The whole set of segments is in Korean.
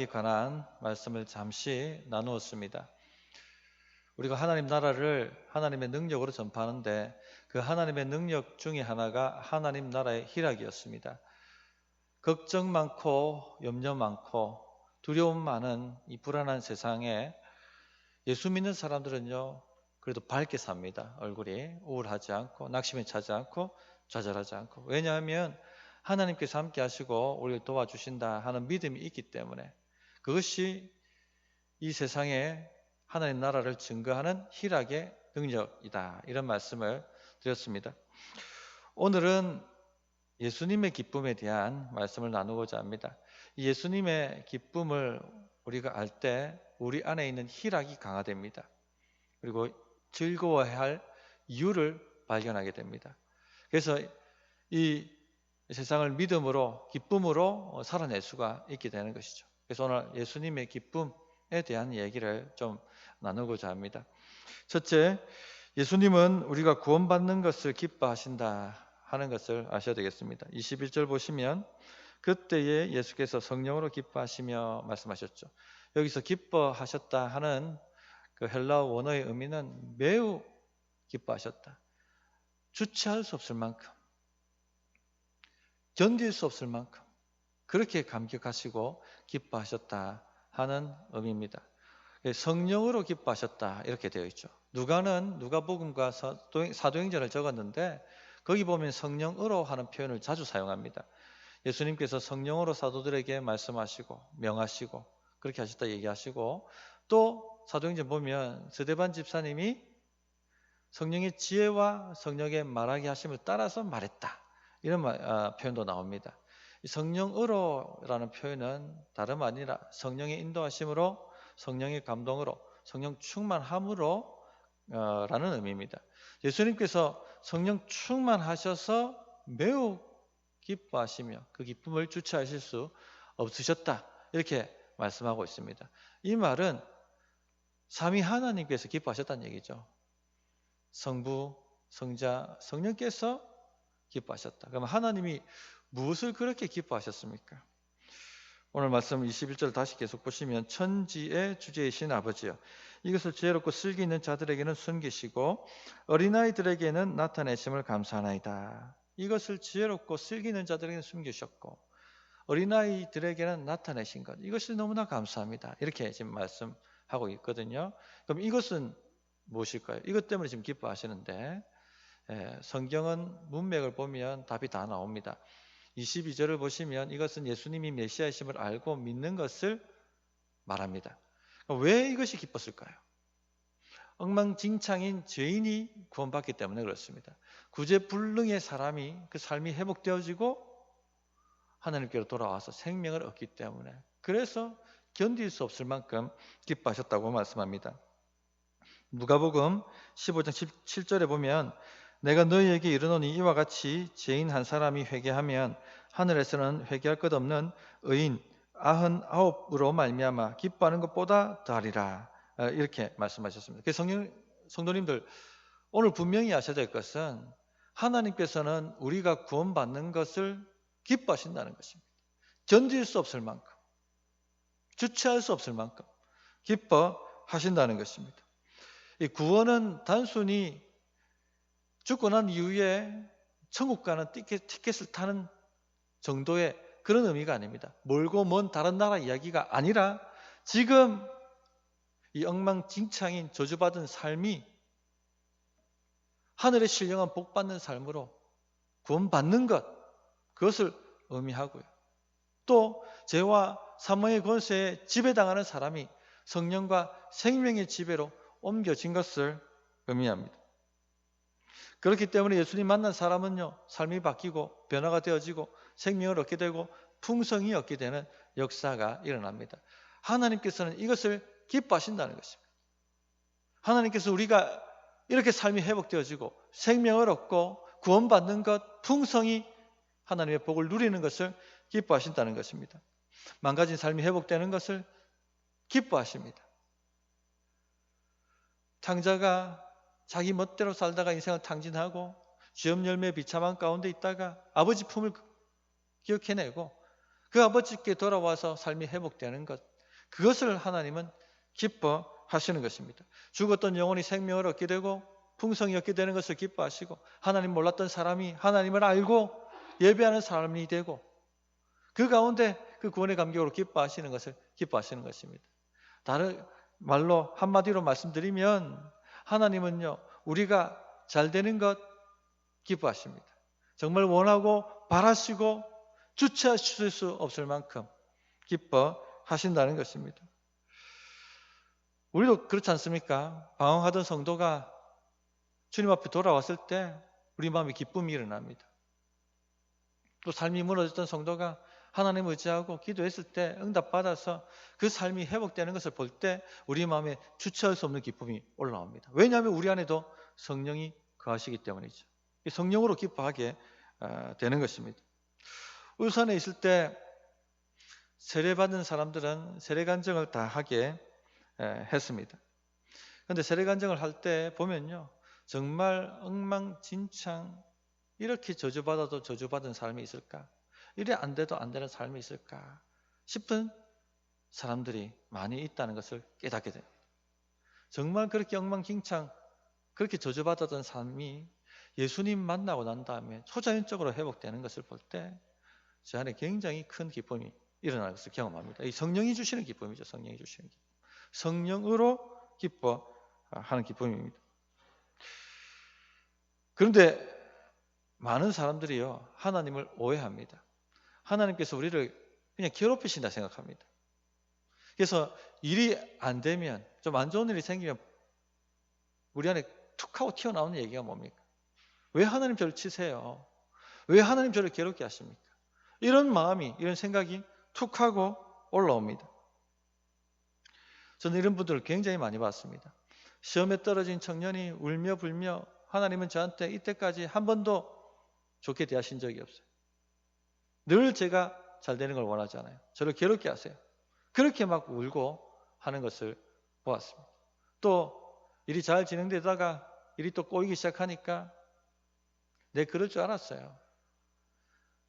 관한 말씀을 잠시 나누었습니다. 우리가 하나님 나라를 하나님의 능력으로 전파하는데 그 하나님의 능력 중에 하나가 하나님 나라의 희락이었습니다. 걱정 많고 염려 많고 두려움 많은 이 불안한 세상에 예수 믿는 사람들은요, 그래도 밝게 삽니다. 얼굴이 우울하지 않고 낙심에 차지 않고 좌절하지 않고. 왜냐하면 하나님께서 함께 하시고 우리를 도와주신다 하는 믿음이 있기 때문에, 그것이 이 세상에 하나님 나라를 증거하는 희락의 능력이다, 이런 말씀을 드렸습니다. 오늘은 예수님의 기쁨에 대한 말씀을 나누고자 합니다. 이 예수님의 기쁨을 우리가 알 때 우리 안에 있는 희락이 강화됩니다. 그리고 즐거워해야 할 이유를 발견하게 됩니다. 그래서 이 세상을 믿음으로, 기쁨으로 살아낼 수가 있게 되는 것이죠. 그래서 오늘 예수님의 기쁨에 대한 얘기를 좀 나누고자 합니다. 첫째, 예수님은 우리가 구원받는 것을 기뻐하신다 하는 것을 아셔야 되겠습니다. 21절 보시면 그때에 예수께서 성령으로 기뻐하시며 말씀하셨죠. 여기서 기뻐하셨다 하는 그 헬라어 원어의 의미는 매우 기뻐하셨다, 주체할 수 없을 만큼, 견딜 수 없을 만큼 그렇게 감격하시고 기뻐하셨다 하는 의미입니다. 성령으로 기뻐하셨다 이렇게 되어 있죠. 누가는 누가복음과 사도행전을 적었는데 거기 보면 성령으로 하는 표현을 자주 사용합니다. 예수님께서 성령으로 사도들에게 말씀하시고 명하시고 그렇게 하셨다 얘기하시고, 또 사도행전 보면 스데반 집사님이 성령의 지혜와 성령의 말하게 하심을 따라서 말했다, 이런 표현도 나옵니다. 성령으로라는 표현은 다름 아니라 성령의 인도하심으로, 성령의 감동으로, 성령 충만함으로 라는 의미입니다. 예수님께서 성령 충만하셔서 매우 기뻐하시며 그 기쁨을 주체하실 수 없으셨다, 이렇게 말씀하고 있습니다. 이 말은 삼위 하나님께서 기뻐하셨다는 얘기죠. 성부, 성자, 성령께서 기뻐하셨다. 그러면 하나님이 무엇을 그렇게 기뻐하셨습니까? 오늘 말씀 21절 다시 계속 보시면 천지의 주제이신 아버지여, 이것을 지혜롭고 슬기 있는 자들에게는 숨기시고 어린아이들에게는 나타내심을 감사하나이다. 이것을 지혜롭고 슬기 있는 자들에게는 숨기셨고 어린아이들에게는 나타내신 것, 이것이 너무나 감사합니다, 이렇게 지금 말씀하고 있거든요. 그럼 이것은 무엇일까요? 이것 때문에 지금 기뻐하시는데, 성경은 문맥을 보면 답이 다 나옵니다. 22절을 보시면 이것은 예수님이 메시아이심을 알고 믿는 것을 말합니다. 왜 이것이 기뻤을까요? 엉망진창인 죄인이 구원받기 때문에 그렇습니다. 구제불능의 사람이 그 삶이 회복되어지고 하나님께로 돌아와서 생명을 얻기 때문에, 그래서 견딜 수 없을 만큼 기뻐하셨다고 말씀합니다. 누가복음 15장 17절에 보면 내가 너희에게 이르노니 이와 같이 죄인 한 사람이 회개하면 하늘에서는 회개할 것 없는 의인 99으로 말미암아 기뻐하는 것보다 더하리라, 이렇게 말씀하셨습니다. 그래서 성도님들, 오늘 분명히 아셔야 될 것은 하나님께서는 우리가 구원받는 것을 기뻐하신다는 것입니다. 견딜 수 없을 만큼, 주체할 수 없을 만큼 기뻐하신다는 것입니다. 이 구원은 단순히 죽고 난 이후에 천국 가는 티켓을 타는 정도의 그런 의미가 아닙니다. 멀고 먼 다른 나라 이야기가 아니라 지금 이 엉망진창인 저주받은 삶이 하늘의 신령한 복받는 삶으로 구원받는 것, 그것을 의미하고요. 또 죄와 사망의 권세에 지배당하는 사람이 성령과 생명의 지배로 옮겨진 것을 의미합니다. 그렇기 때문에 예수님 만난 사람은요, 삶이 바뀌고 변화가 되어지고 생명을 얻게 되고 풍성이 얻게 되는 역사가 일어납니다. 하나님께서는 이것을 기뻐하신다는 것입니다. 하나님께서 우리가 이렇게 삶이 회복되어지고 생명을 얻고 구원받는 것, 풍성이 하나님의 복을 누리는 것을 기뻐하신다는 것입니다. 망가진 삶이 회복되는 것을 기뻐하십니다. 탕자가 자기 멋대로 살다가 인생을 탕진하고 죄업 열매 비참한 가운데 있다가 아버지 품을 기억해내고 그 아버지께 돌아와서 삶이 회복되는 것, 그것을 하나님은 기뻐하시는 것입니다. 죽었던 영혼이 생명을 얻게 되고 풍성이 얻게 되는 것을 기뻐하시고, 하나님 몰랐던 사람이 하나님을 알고 예배하는 사람이 되고, 그 가운데 그 구원의 감격으로 기뻐하시는 것을 기뻐하시는 것입니다. 다른 말로 한마디로 말씀드리면, 하나님은요, 우리가 잘 되는 것 기뻐하십니다. 정말 원하고 바라시고 주체하실 수 없을 만큼 기뻐하신다는 것입니다. 우리도 그렇지 않습니까? 방황하던 성도가 주님 앞에 돌아왔을 때 우리 마음에 기쁨이 일어납니다. 또 삶이 무너졌던 성도가 하나님 의지하고 기도했을 때 응답받아서 그 삶이 회복되는 것을 볼 때 우리 마음에 주체할 수 없는 기쁨이 올라옵니다. 왜냐하면 우리 안에도 성령이 거하시기 때문이죠. 성령으로 기뻐하게 되는 것입니다. 울산에 있을 때 세례받은 사람들은 세례간증을 다 하게 했습니다. 그런데 세례간증을 할 때 보면요, 정말 엉망진창, 이렇게 저주받아도 저주받은 삶이 있을까? 이래 안 돼도 안 되는 삶이 있을까? 싶은 사람들이 많이 있다는 것을 깨닫게 됩니다. 정말 그렇게 엉망진창, 그렇게 저주받았던 삶이 예수님 만나고 난 다음에 초자연적으로 회복되는 것을 볼 때 제 안에 굉장히 큰 기쁨이 일어나는 것을 경험합니다. 이 성령이 주시는 기쁨이죠. 성령이 주시는 기쁨. 성령으로 기뻐하는 기쁨입니다. 그런데 많은 사람들이요, 하나님을 오해합니다. 하나님께서 우리를 그냥 괴롭히신다 생각합니다. 그래서 일이 안 되면, 좀 안 좋은 일이 생기면 우리 안에 툭 하고 튀어나오는 얘기가 뭡니까? 왜 하나님 저를 치세요? 왜 하나님 저를 괴롭게 하십니까? 이런 마음이, 이런 생각이 툭 하고 올라옵니다. 저는 이런 분들을 굉장히 많이 봤습니다. 시험에 떨어진 청년이 울며 불며, 하나님은 저한테 이때까지 한 번도 좋게 대하신 적이 없어요. 늘 제가 잘 되는 걸 원하잖아요. 저를 괴롭게 하세요. 그렇게 막 울고 하는 것을 보았습니다. 또 일이 잘 진행되다가 일이 또 꼬이기 시작하니까 내 그럴 줄 알았어요.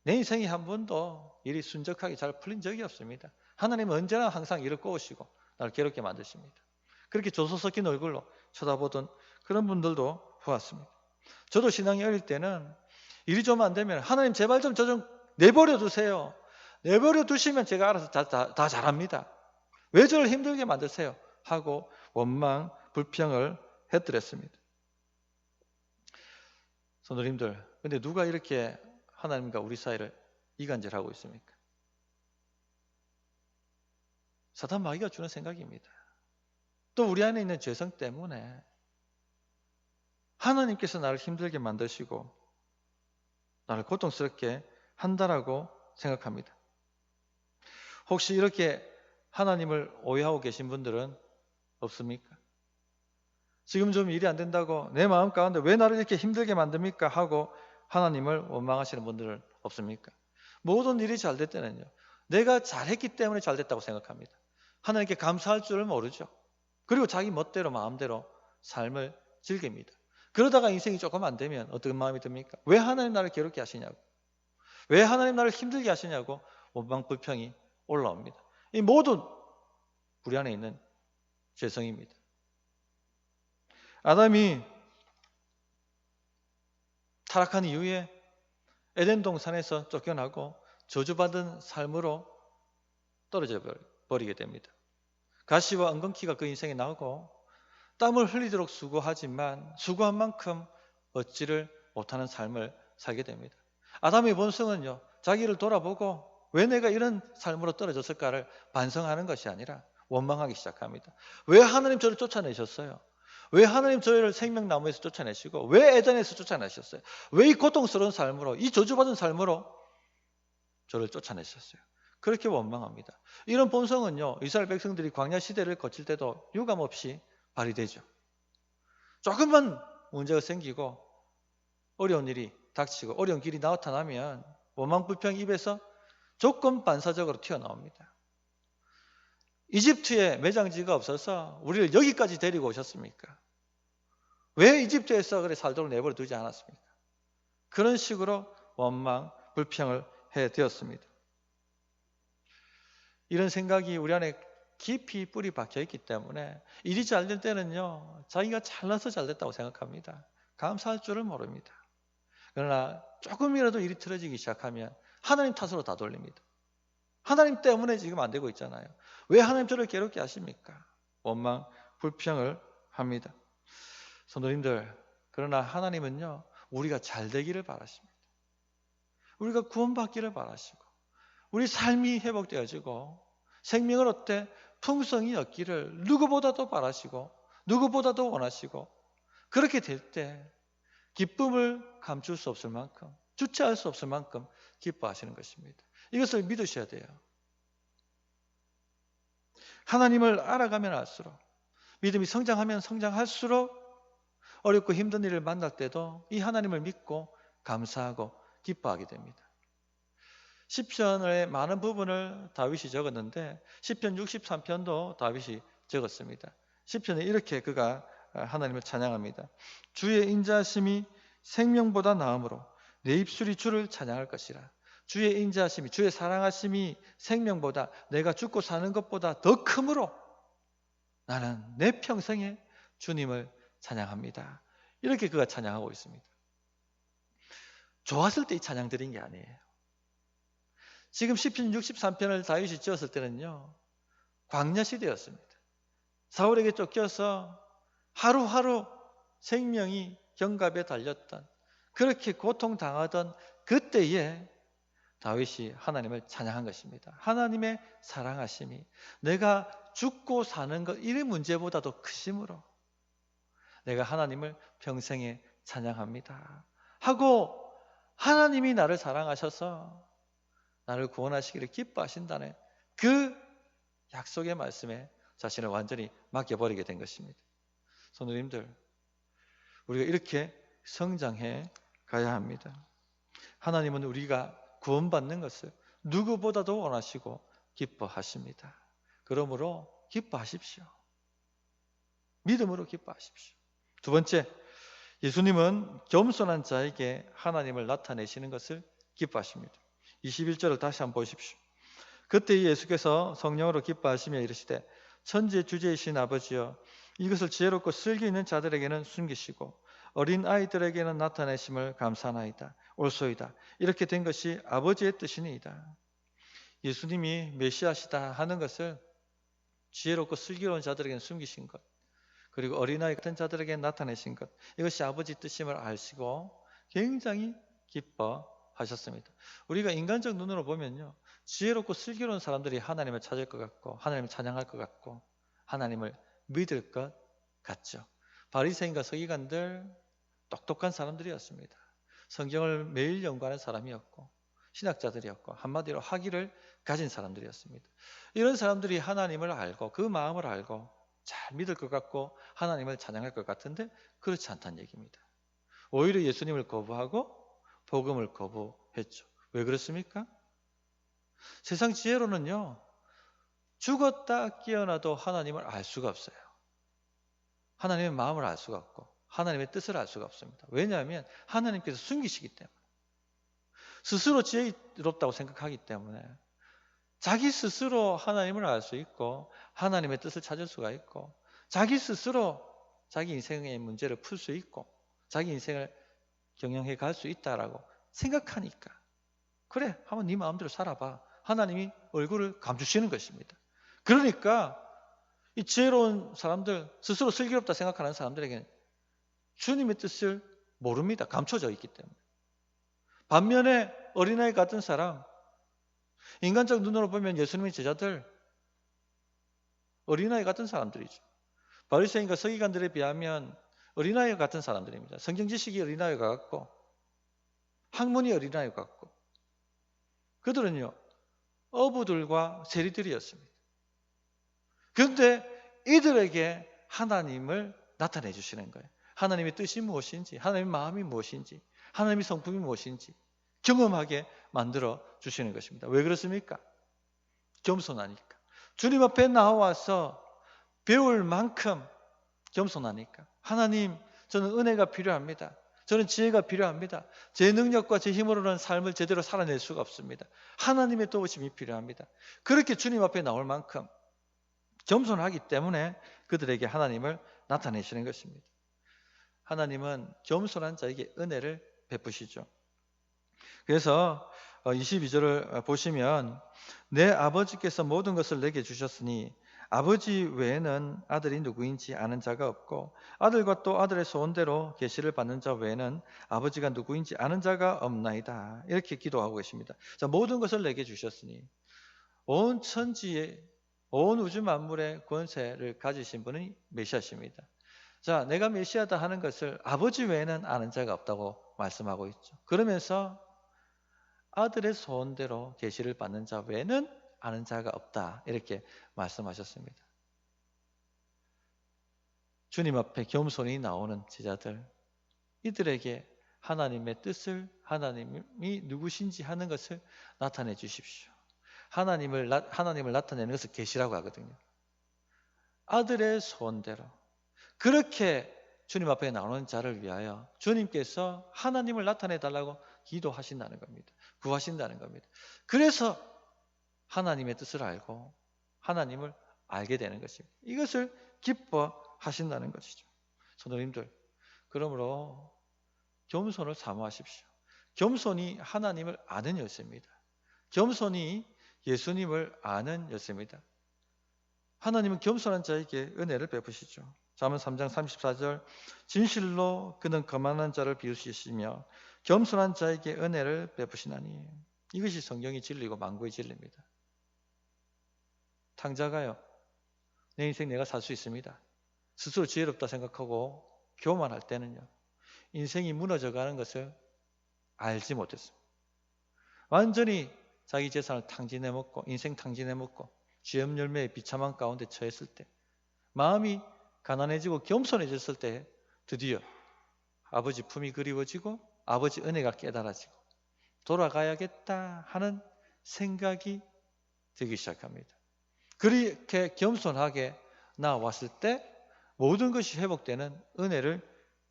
내 인생에 한 번도 일이 순적하게 잘 풀린 적이 없습니다. 하나님은 언제나 항상 일을 꼬으시고 나를 괴롭게 만드십니다. 그렇게 조소 섞인 얼굴로 쳐다보던 그런 분들도 보았습니다. 저도 신앙이 어릴 때는 일이 좀 안 되면 하나님 제발 좀 저 좀 내버려 두세요. 내버려 두시면 제가 알아서 다 잘합니다. 왜 저를 힘들게 만드세요? 하고 원망, 불평을 해드렸습니다. 성도님들, 근데 누가 이렇게 하나님과 우리 사이를 이간질하고 있습니까? 사탄 마귀가 주는 생각입니다. 또 우리 안에 있는 죄성 때문에 하나님께서 나를 힘들게 만드시고 나를 고통스럽게 한다라고 생각합니다. 혹시 이렇게 하나님을 오해하고 계신 분들은 없습니까? 지금 좀 일이 안 된다고 내 마음 가운데 왜 나를 이렇게 힘들게 만듭니까? 하고 하나님을 원망하시는 분들은 없습니까? 모든 일이 잘 될 때는요, 내가 잘했기 때문에 잘 됐다고 생각합니다. 하나님께 감사할 줄을 모르죠. 그리고 자기 멋대로 마음대로 삶을 즐깁니다. 그러다가 인생이 조금 안 되면 어떤 마음이 듭니까? 왜 하나님 나를 괴롭게 하시냐고, 왜 하나님 나를 힘들게 하시냐고 원망 불평이 올라옵니다. 이 모든 우리 안에 있는 죄성입니다. 아담이 타락한 이후에 에덴 동산에서 쫓겨나고 저주받은 삶으로 떨어져 버리게 됩니다. 가시와 엉겅퀴가 그 인생에 나오고 땀을 흘리도록 수고하지만 수고한 만큼 얻지를 못하는 삶을 살게 됩니다. 아담의 본성은요, 자기를 돌아보고 왜 내가 이런 삶으로 떨어졌을까를 반성하는 것이 아니라 원망하기 시작합니다. 왜 하나님 저를 쫓아내셨어요? 왜 하나님 저를 생명나무에서 쫓아내시고 왜 에덴에서 쫓아내셨어요? 왜 이 고통스러운 삶으로, 이 저주받은 삶으로 저를 쫓아내셨어요? 그렇게 원망합니다. 이런 본성은요, 이스라엘 백성들이 광야 시대를 거칠 때도 유감없이 발휘되죠. 조금만 문제가 생기고 어려운 일이 닥치고 어려운 길이 나타나면 원망 불평 입에서 조건 반사적으로 튀어나옵니다. 이집트에 매장지가 없어서 우리를 여기까지 데리고 오셨습니까? 왜 이집트에서 그래 살도록 내버려 두지 않았습니까? 그런 식으로 원망, 불평을 해되었습니다. 이런 생각이 우리 안에 깊이 뿌리 박혀 있기 때문에 일이 잘 될 때는요, 자기가 잘나서 잘 됐다고 생각합니다. 감사할 줄을 모릅니다. 그러나 조금이라도 일이 틀어지기 시작하면 하나님 탓으로 다 돌립니다. 하나님 때문에 지금 안 되고 있잖아요. 왜 하나님 저를 괴롭게 하십니까? 원망, 불평을 합니다. 성도님들, 그러나 하나님은요, 우리가 잘 되기를 바라십니다. 우리가 구원받기를 바라시고, 우리 삶이 회복되어지고, 생명을 어때? 풍성히 얻기를 누구보다도 바라시고, 누구보다도 원하시고, 그렇게 될 때 기쁨을 감출 수 없을 만큼, 주체할 수 없을 만큼 기뻐하시는 것입니다. 이것을 믿으셔야 돼요. 하나님을 알아가면 알수록, 믿음이 성장하면 성장할수록 어렵고 힘든 일을 만날 때도 이 하나님을 믿고 감사하고 기뻐하게 됩니다. 시편의 많은 부분을 다윗이 적었는데 시편 63편도 다윗이 적었습니다. 시편에 이렇게 그가 하나님을 찬양합니다. 주의 인자하심이 생명보다 나음으로 내 입술이 주를 찬양할 것이라. 주의 인자하심이, 주의 사랑하심이 생명보다, 내가 죽고 사는 것보다 더 크므로 나는 내 평생에 주님을 찬양합니다. 이렇게 그가 찬양하고 있습니다. 좋았을 때 이 찬양 드린 게 아니에요. 지금 시편 63편을 다윗이 지었을 때는요, 광야 시대였습니다. 사울에게 쫓겨서 하루하루 생명이 경갑에 달렸던, 그렇게 고통당하던 그때에 다윗이 하나님을 찬양한 것입니다. 하나님의 사랑하심이 내가 죽고 사는 것, 이 문제보다도 크심으로 내가 하나님을 평생에 찬양합니다 하고, 하나님이 나를 사랑하셔서 나를 구원하시기를 기뻐하신다는 그 약속의 말씀에 자신을 완전히 맡겨버리게 된 것입니다. 성도님들, 우리가 이렇게 성장해 가야 합니다. 하나님은 우리가 구원받는 것을 누구보다도 원하시고 기뻐하십니다. 그러므로 기뻐하십시오. 믿음으로 기뻐하십시오. 두 번째, 예수님은 겸손한 자에게 하나님을 나타내시는 것을 기뻐하십니다. 21절을 다시 한번 보십시오. 그때 예수께서 성령으로 기뻐하시며 이르시되 천지의 주제이신 아버지여, 이것을 지혜롭고 슬기 있는 자들에게는 숨기시고 어린 아이들에게는 나타내심을 감사하나이다. 옳소이다. 이렇게 된 것이 아버지의 뜻이니이다. 예수님이 메시아시다 하는 것을 지혜롭고 슬기로운 자들에게는 숨기신 것, 그리고 어린아이 같은 자들에게 나타내신 것, 이것이 아버지 뜻임을 아시고 굉장히 기뻐하셨습니다. 우리가 인간적 눈으로 보면요, 지혜롭고 슬기로운 사람들이 하나님을 찾을 것 같고 하나님을 찬양할 것 같고 하나님을 믿을 것 같죠. 바리새인과 서기관들 똑똑한 사람들이었습니다. 성경을 매일 연구하는 사람이었고 신학자들이었고 한마디로 학위를 가진 사람들이었습니다. 이런 사람들이 하나님을 알고 그 마음을 알고 잘 믿을 것 같고 하나님을 찬양할 것 같은데 그렇지 않다는 얘기입니다. 오히려 예수님을 거부하고 복음을 거부했죠. 왜 그렇습니까? 세상 지혜로는요, 죽었다 깨어나도 하나님을 알 수가 없어요. 하나님의 마음을 알 수가 없고 하나님의 뜻을 알 수가 없습니다. 왜냐하면 하나님께서 숨기시기 때문에, 스스로 지혜롭다고 생각하기 때문에 자기 스스로 하나님을 알 수 있고 하나님의 뜻을 찾을 수가 있고 자기 스스로 자기 인생의 문제를 풀 수 있고 자기 인생을 경영해 갈 수 있다라고 생각하니까, 그래, 한번 네 마음대로 살아봐, 하나님이 얼굴을 감추시는 것입니다. 그러니까 이 지혜로운 사람들, 스스로 슬기롭다 생각하는 사람들에게는 주님의 뜻을 모릅니다. 감춰져 있기 때문에. 반면에 어린아이 같은 사람, 인간적 눈으로 보면 예수님의 제자들 어린아이 같은 사람들이죠. 바리새인과 서기관들에 비하면 어린아이 같은 사람들입니다. 성경 지식이 어린아이가 같고 학문이 어린아이 같고, 그들은요 어부들과 세리들이었습니다. 그런데 이들에게 하나님을 나타내 주시는 거예요. 하나님의 뜻이 무엇인지, 하나님의 마음이 무엇인지, 하나님의 성품이 무엇인지 경험하게 만들어 주시는 것입니다. 왜 그렇습니까? 겸손하니까. 주님 앞에 나와서 배울 만큼 겸손하니까. 하나님, 저는 은혜가 필요합니다. 저는 지혜가 필요합니다. 제 능력과 제 힘으로는 삶을 제대로 살아낼 수가 없습니다. 하나님의 도우심이 필요합니다. 그렇게 주님 앞에 나올 만큼 겸손하기 때문에 그들에게 하나님을 나타내시는 것입니다. 하나님은 겸손한 자에게 은혜를 베푸시죠. 그래서 22절을 보시면 내 아버지께서 모든 것을 내게 주셨으니 아버지 외에는 아들이 누구인지 아는 자가 없고 아들과 또 아들의 소원대로 계시를 받는 자 외에는 아버지가 누구인지 아는 자가 없나이다. 이렇게 기도하고 계십니다. 자, 모든 것을 내게 주셨으니 온 천지에 온 우주 만물의 권세를 가지신 분이 메시아십니다. 자, 내가 메시아다 하는 것을 아버지 외에는 아는 자가 없다고 말씀하고 있죠. 그러면서 아들의 소원대로 계시를 받는 자 외에는 아는 자가 없다. 이렇게 말씀하셨습니다. 주님 앞에 겸손히 나오는 제자들, 이들에게 하나님의 뜻을, 하나님이 누구신지 하는 것을 나타내 주십시오. 하나님을 나타내는 것을 계시라고 하거든요. 아들의 소원대로 그렇게 주님 앞에 나오는 자를 위하여 주님께서 하나님을 나타내 달라고 기도하신다는 겁니다. 구하신다는 겁니다. 그래서 하나님의 뜻을 알고 하나님을 알게 되는 것입니다. 이것을 기뻐하신다는 것이죠. 성도님들, 그러므로 겸손을 사모하십시오. 겸손이 하나님을 아는 열쇠입니다. 겸손이 예수님을 아는 열쇠입니다. 하나님은 겸손한 자에게 은혜를 베푸시죠. 잠언 3장 34절 진실로 그는 거만한 자를 비우시며 겸손한 자에게 은혜를 베푸시나니. 이것이 성경의 진리고 만고의 진리입니다. 탕자가요, 내 인생 내가 살 수 있습니다. 스스로 지혜롭다 생각하고 교만할 때는요, 인생이 무너져가는 것을 알지 못했습니다. 완전히 자기 재산을 탕진해 먹고 인생 탕진해 먹고 죄업 열매의 비참한 가운데 처했을 때, 마음이 가난해지고 겸손해졌을 때 드디어 아버지 품이 그리워지고 아버지 은혜가 깨달아지고 돌아가야겠다 하는 생각이 들기 시작합니다. 그렇게 겸손하게 나왔을 때 모든 것이 회복되는 은혜를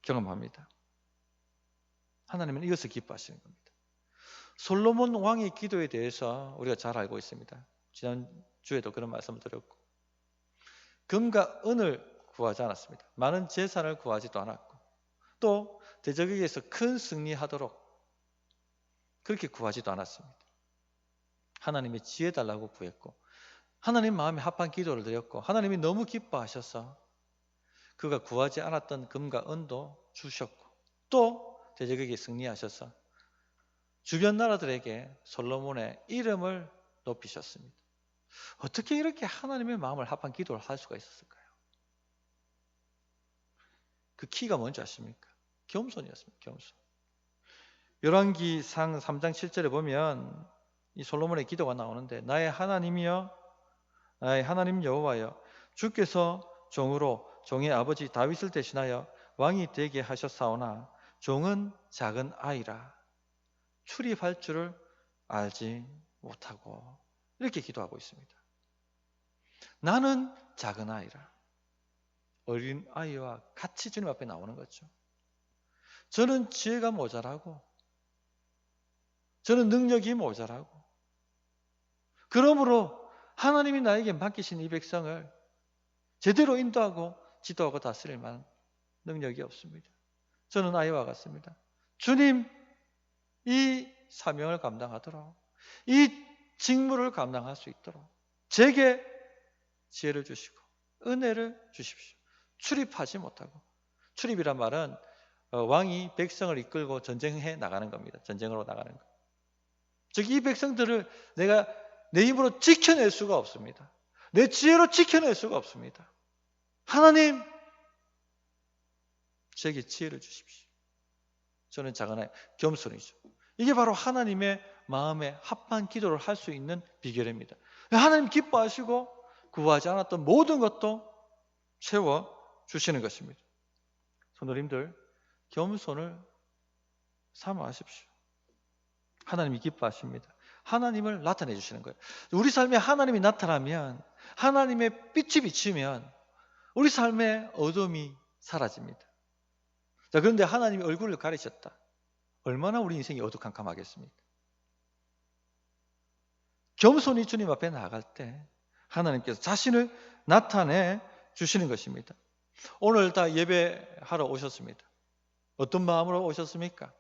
경험합니다. 하나님은 이것을 기뻐하시는 겁니다. 솔로몬 왕의 기도에 대해서 우리가 잘 알고 있습니다. 지난주에도 그런 말씀을 드렸고, 금과 은을 구하지 않았습니다. 많은 재산을 구하지도 않았고, 또 대적에게서 큰 승리하도록 그렇게 구하지도 않았습니다. 하나님의 지혜 달라고 구했고, 하나님 마음에 합한 기도를 드렸고, 하나님이 너무 기뻐하셔서 그가 구하지 않았던 금과 은도 주셨고, 또 대적에게 승리하셔서 주변 나라들에게 솔로몬의 이름을 높이셨습니다. 어떻게 이렇게 하나님의 마음을 합한 기도를 할 수가 있었을까요? 그 키가 뭔지 아십니까? 겸손이었습니다. 겸손. 열왕기상 3장 7절에 보면 이 솔로몬의 기도가 나오는데, 나의 하나님이여, 나의 하나님 여호와여, 주께서 종으로 종의 아버지 다윗을 대신하여 왕이 되게 하셨사오나 종은 작은 아이라 출입할 줄을 알지 못하고, 이렇게 기도하고 있습니다. 나는 작은 아이라, 어린 아이와 같이 주님 앞에 나오는 거죠. 저는 지혜가 모자라고, 저는 능력이 모자라고, 그러므로 하나님이 나에게 맡기신 이 백성을 제대로 인도하고 지도하고 다스릴 만한 능력이 없습니다. 저는 아이와 같습니다. 주님, 이 사명을 감당하도록, 이 직무를 감당할 수 있도록 제게 지혜를 주시고 은혜를 주십시오. 출입하지 못하고, 출입이란 말은 왕이 백성을 이끌고 전쟁해 나가는 겁니다. 전쟁으로 나가는 것. 즉, 이 백성들을 내가 내 힘으로 지켜낼 수가 없습니다. 내 지혜로 지켜낼 수가 없습니다. 하나님, 제게 지혜를 주십시오. 저는 작은 아이, 겸손이죠. 이게 바로 하나님의 마음에 합한 기도를 할 수 있는 비결입니다. 하나님 기뻐하시고 구하지 않았던 모든 것도 채워주시는 것입니다. 성도님들, 겸손을 사모하십시오. 하나님이 기뻐하십니다. 하나님을 나타내 주시는 거예요. 우리 삶에 하나님이 나타나면, 하나님의 빛이 비치면 우리 삶의 어둠이 사라집니다. 자, 그런데 하나님이 얼굴을 가리셨다. 얼마나 우리 인생이 어두컴컴하겠습니까? 겸손히 주님 앞에 나아갈 때 하나님께서 자신을 나타내 주시는 것입니다. 오늘 다 예배하러 오셨습니다. 어떤 마음으로 오셨습니까?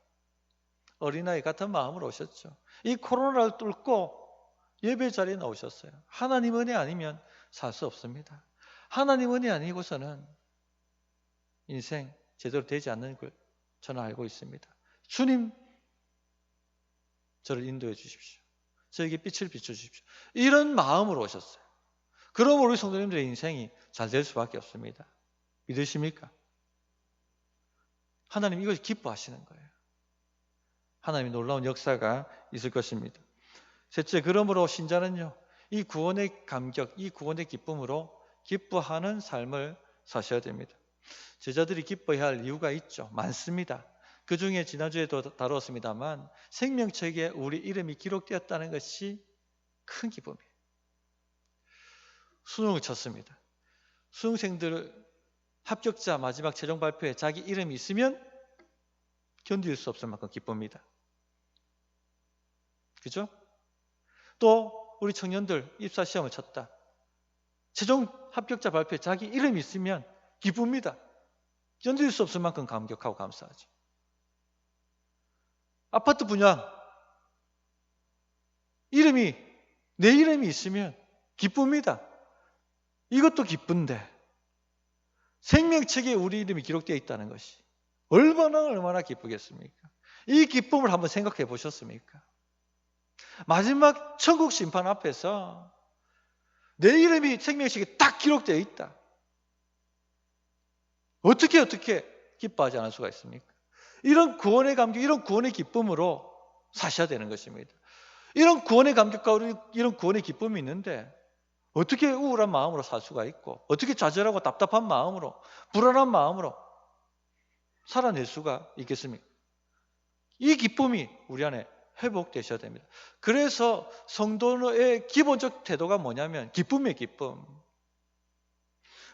어린아이 같은 마음으로 오셨죠. 이 코로나를 뚫고 예배 자리에 나오셨어요. 하나님 은혜 아니면 살 수 없습니다. 하나님 은혜 아니고서는 인생 제대로 되지 않는 걸 저는 알고 있습니다. 주님, 저를 인도해 주십시오. 저에게 빛을 비춰주십시오. 이런 마음으로 오셨어요. 그럼 우리 성도님들의 인생이 잘 될 수밖에 없습니다. 믿으십니까? 하나님 이걸 기뻐하시는 거예요. 하나님의 놀라운 역사가 있을 것입니다. 셋째, 그러므로 신자는요, 이 구원의 감격, 이 구원의 기쁨으로 기뻐하는 삶을 사셔야 됩니다. 제자들이 기뻐해야 할 이유가 있죠. 많습니다. 그 중에 지난주에도 다루었습니다만 생명책에 우리 이름이 기록되었다는 것이 큰 기쁨이에요. 수능을 쳤습니다. 수능생들 합격자 마지막 최종 발표에 자기 이름이 있으면 견딜 수 없을 만큼 기쁩니다. 그죠? 또 우리 청년들 입사 시험을 쳤다. 최종 합격자 발표에 자기 이름이 있으면 기쁩니다. 견딜 수 없을 만큼 감격하고 감사하죠. 아파트 분양 내 이름이 있으면 기쁩니다. 이것도 기쁜데 생명책에 우리 이름이 기록되어 있다는 것이 얼마나 기쁘겠습니까? 이 기쁨을 한번 생각해 보셨습니까? 마지막 천국 심판 앞에서 내 이름이 생명책에 딱 기록되어 있다. 어떻게 기뻐하지 않을 수가 있습니까? 이런 구원의 감격, 이런 구원의 기쁨으로 사셔야 되는 것입니다. 이런 구원의 감격과 이런 구원의 기쁨이 있는데 어떻게 우울한 마음으로 살 수가 있고 어떻게 좌절하고 답답한 마음으로 불안한 마음으로 살아낼 수가 있겠습니까? 이 기쁨이 우리 안에 회복되셔야 됩니다. 그래서 성도의 기본적 태도가 뭐냐면 기쁨이에요. 기쁨.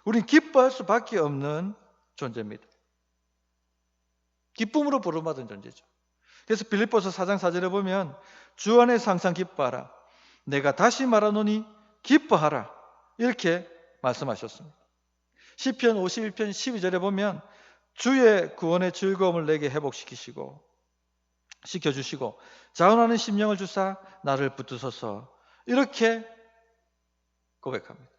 우린 기뻐할 수밖에 없는 존재입니다. 기쁨으로 부름받은 존재죠. 그래서 빌립보서 4장 4절에 보면 주 안에서 항상 기뻐하라. 내가 다시 말하노니 기뻐하라. 이렇게 말씀하셨습니다. 시편 51편 12절에 보면 주의 구원의 즐거움을 내게 시켜주시고 자원하는 심령을 주사 나를 붙드소서. 이렇게 고백합니다.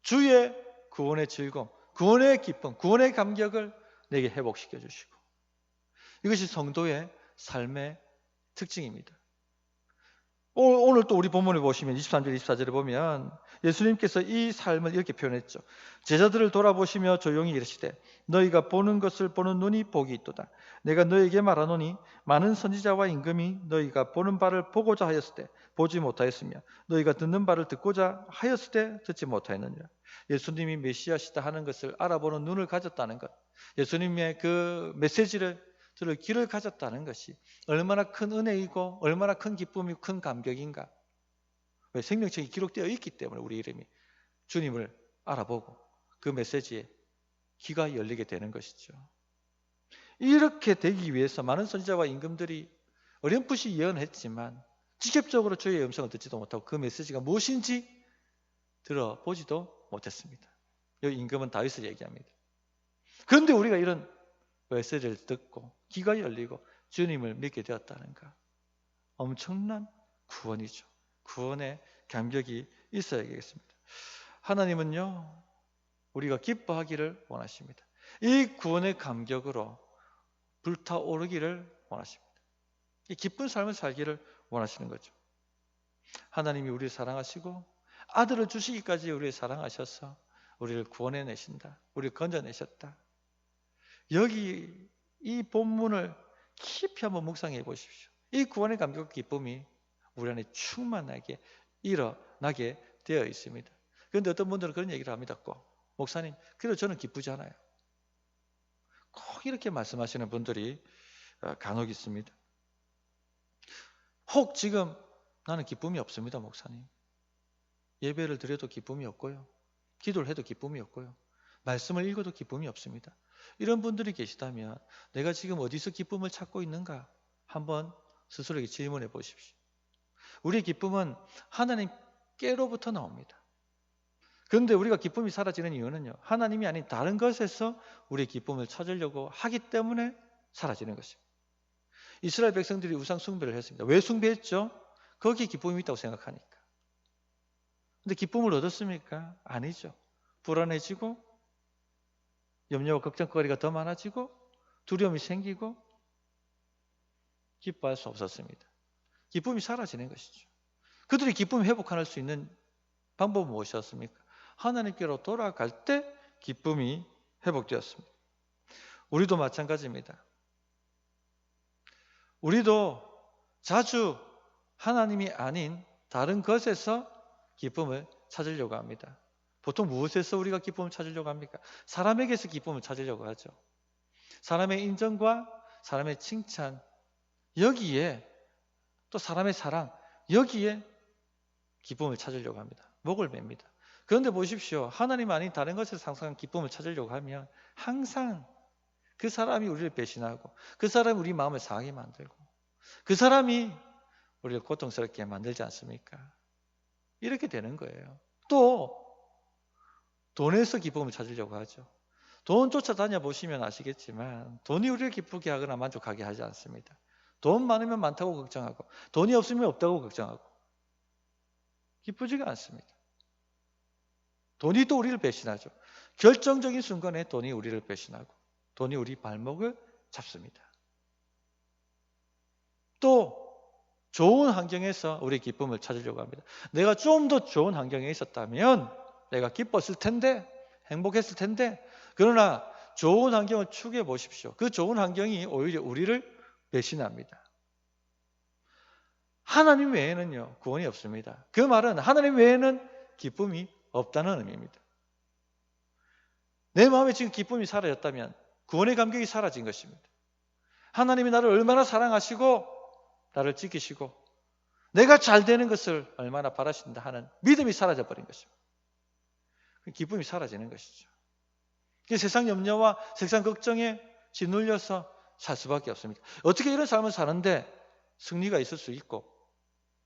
주의 구원의 즐거움, 구원의 기쁨, 구원의 감격을 내게 회복시켜 주시고, 이것이 성도의 삶의 특징입니다. 오늘 또 우리 본문을 보시면 23절, 24절에 보면 예수님께서 이 삶을 이렇게 표현했죠. 제자들을 돌아보시며 조용히 이르시되 너희가 보는 것을 보는 눈이 복이 있도다. 내가 너희에게 말하노니 많은 선지자와 임금이 너희가 보는 바를 보고자 하였을 때 보지 못하였으며 너희가 듣는 바를 듣고자 하였을 때 듣지 못하였느니라. 예수님이 메시아시다 하는 것을 알아보는 눈을 가졌다는 것, 예수님의 그 메시지를 들을 길을 가졌다는 것이 얼마나 큰 은혜이고 얼마나 큰 기쁨이고 큰 감격인가. 왜? 생명책이 기록되어 있기 때문에 우리 이름이 주님을 알아보고 그 메시지에 귀가 열리게 되는 것이죠. 이렇게 되기 위해서 많은 선지자와 임금들이 어렴풋이 예언했지만 직접적으로 주의 음성을 듣지도 못하고 그 메시지가 무엇인지 들어보지도 못했습니다. 여기 임금은 다윗을 얘기합니다. 그런데 우리가 이런 메시지를 듣고 귀가 열리고 주님을 믿게 되었다는가, 엄청난 구원이죠. 구원의 감격이 있어야겠습니다. 하나님은요, 우리가 기뻐하기를 원하십니다. 이 구원의 감격으로 불타오르기를 원하십니다. 이 기쁜 삶을 살기를 원하시는 거죠. 하나님이 우리를 사랑하시고 아들을 주시기까지 우리를 사랑하셔서 우리를 구원해내신다, 우리를 건져내셨다. 여기 이 본문을 깊이 한번 묵상해 보십시오. 이 구원의 감격과 기쁨이 우리 안에 충만하게 일어나게 되어 있습니다. 그런데 어떤 분들은 그런 얘기를 합니다. 꼭 목사님, 그래도 저는 기쁘지 않아요. 꼭 이렇게 말씀하시는 분들이 간혹 있습니다. 혹 지금 나는 기쁨이 없습니다, 목사님. 예배를 드려도 기쁨이 없고요, 기도를 해도 기쁨이 없고요, 말씀을 읽어도 기쁨이 없습니다. 이런 분들이 계시다면 내가 지금 어디서 기쁨을 찾고 있는가 한번 스스로에게 질문해 보십시오. 우리의 기쁨은 하나님께로부터 나옵니다. 그런데 우리가 기쁨이 사라지는 이유는요, 하나님이 아닌 다른 것에서 우리의 기쁨을 찾으려고 하기 때문에 사라지는 것입니다. 이스라엘 백성들이 우상 숭배를 했습니다. 왜 숭배했죠? 거기에 기쁨이 있다고 생각하니까. 근데 기쁨을 얻었습니까? 아니죠. 불안해지고 염려와 걱정거리가 더 많아지고 두려움이 생기고 기뻐할 수 없었습니다. 기쁨이 사라지는 것이죠. 그들이 기쁨을 회복할 수 있는 방법은 무엇이었습니까? 하나님께로 돌아갈 때 기쁨이 회복되었습니다. 우리도 마찬가지입니다. 우리도 자주 하나님이 아닌 다른 것에서 기쁨을 찾으려고 합니다. 보통 무엇에서 우리가 기쁨을 찾으려고 합니까? 사람에게서 기쁨을 찾으려고 하죠. 사람의 인정과 사람의 칭찬, 여기에 또 사람의 사랑, 여기에 기쁨을 찾으려고 합니다. 목을 맵니다. 그런데 보십시오. 하나님 아닌 다른 것에서 항상 기쁨을 찾으려고 하면 항상 그 사람이 우리를 배신하고 그 사람이 우리 마음을 상하게 만들고 그 사람이 우리를 고통스럽게 만들지 않습니까? 이렇게 되는 거예요. 또 돈에서 기쁨을 찾으려고 하죠. 돈 쫓아다녀 보시면 아시겠지만 돈이 우리를 기쁘게 하거나 만족하게 하지 않습니다. 돈 많으면 많다고 걱정하고 돈이 없으면 없다고 걱정하고 기쁘지가 않습니다. 돈이 또 우리를 배신하죠. 결정적인 순간에 돈이 우리를 배신하고 돈이 우리 발목을 잡습니다. 또 좋은 환경에서 우리의 기쁨을 찾으려고 합니다. 내가 좀 더 좋은 환경에 있었다면 내가 기뻤을 텐데, 행복했을 텐데, 그러나 좋은 환경을 추구해 보십시오. 그 좋은 환경이 오히려 우리를 배신합니다. 하나님 외에는요, 구원이 없습니다. 그 말은 하나님 외에는 기쁨이 없다는 의미입니다. 내 마음에 지금 기쁨이 사라졌다면 구원의 감격이 사라진 것입니다. 하나님이 나를 얼마나 사랑하시고 나를 지키시고 내가 잘 되는 것을 얼마나 바라신다 하는 믿음이 사라져버린 것입니다. 기쁨이 사라지는 것이죠. 세상 염려와 세상 걱정에 짓눌려서 살 수밖에 없습니다. 어떻게 이런 삶을 사는데 승리가 있을 수 있고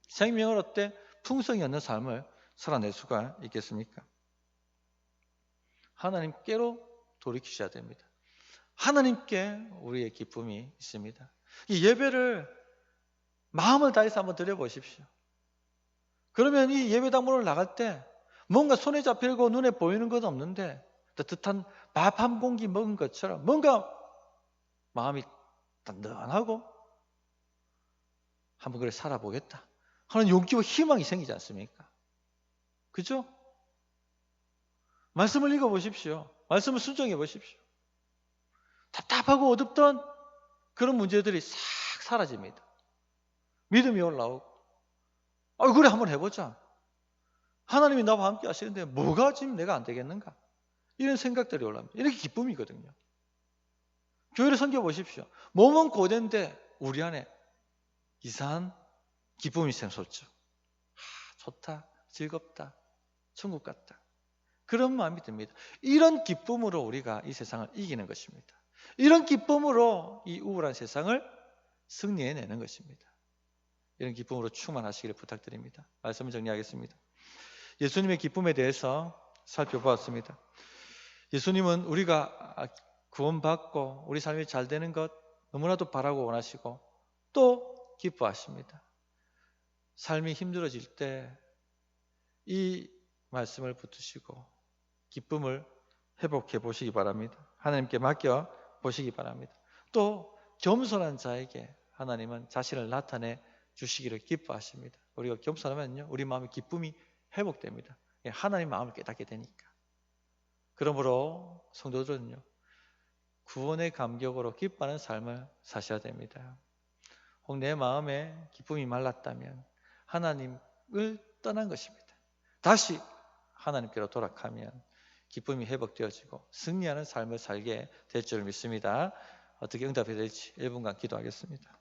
생명을 얻되 풍성이 없는 삶을 살아낼 수가 있겠습니까? 하나님께로 돌이키셔야 됩니다. 하나님께 우리의 기쁨이 있습니다. 이 예배를 마음을 다해서 한번 드려보십시오. 그러면 이 예배당 문을 나갈 때 뭔가 손에 잡히고 눈에 보이는 건 없는데 따뜻한 밥 한 공기 먹은 것처럼 뭔가 마음이 단단하고 한번 그래 살아보겠다 하는 용기와 희망이 생기지 않습니까? 그죠? 말씀을 읽어보십시오. 말씀을 순종해 보십시오. 답답하고 어둡던 그런 문제들이 싹 사라집니다. 믿음이 올라오고 그래 한번 해보자. 하나님이 나와 함께 하시는데 뭐가 지금 내가 안 되겠는가? 이런 생각들이 올라옵니다. 이렇게 기쁨이거든요. 교회를 섬겨보십시오. 몸은 고된데 우리 안에 이상한 기쁨이 샘솟죠. 좋다, 즐겁다, 천국 같다. 그런 마음이 듭니다. 이런 기쁨으로 우리가 이 세상을 이기는 것입니다. 이런 기쁨으로 이 우울한 세상을 승리해내는 것입니다. 이런 기쁨으로 충만하시기를 부탁드립니다. 말씀을 정리하겠습니다. 예수님의 기쁨에 대해서 살펴보았습니다. 예수님은 우리가 구원받고 우리 삶이 잘 되는 것 너무나도 바라고 원하시고 또 기뻐하십니다. 삶이 힘들어질 때 이 말씀을 붙드시고 기쁨을 회복해 보시기 바랍니다. 하나님께 맡겨 보시기 바랍니다. 또 겸손한 자에게 하나님은 자신을 나타내 주시기를 기뻐하십니다. 우리가 겸손하면요 우리 마음의 기쁨이 회복됩니다. 하나님 마음을 깨닫게 되니까. 그러므로 성도들은요 구원의 감격으로 기뻐하는 삶을 사셔야 됩니다. 혹 내 마음에 기쁨이 말랐다면 하나님을 떠난 것입니다. 다시 하나님께로 돌아가면 기쁨이 회복되어지고 승리하는 삶을 살게 될 줄 믿습니다. 어떻게 응답해야 될지 1분간 기도하겠습니다.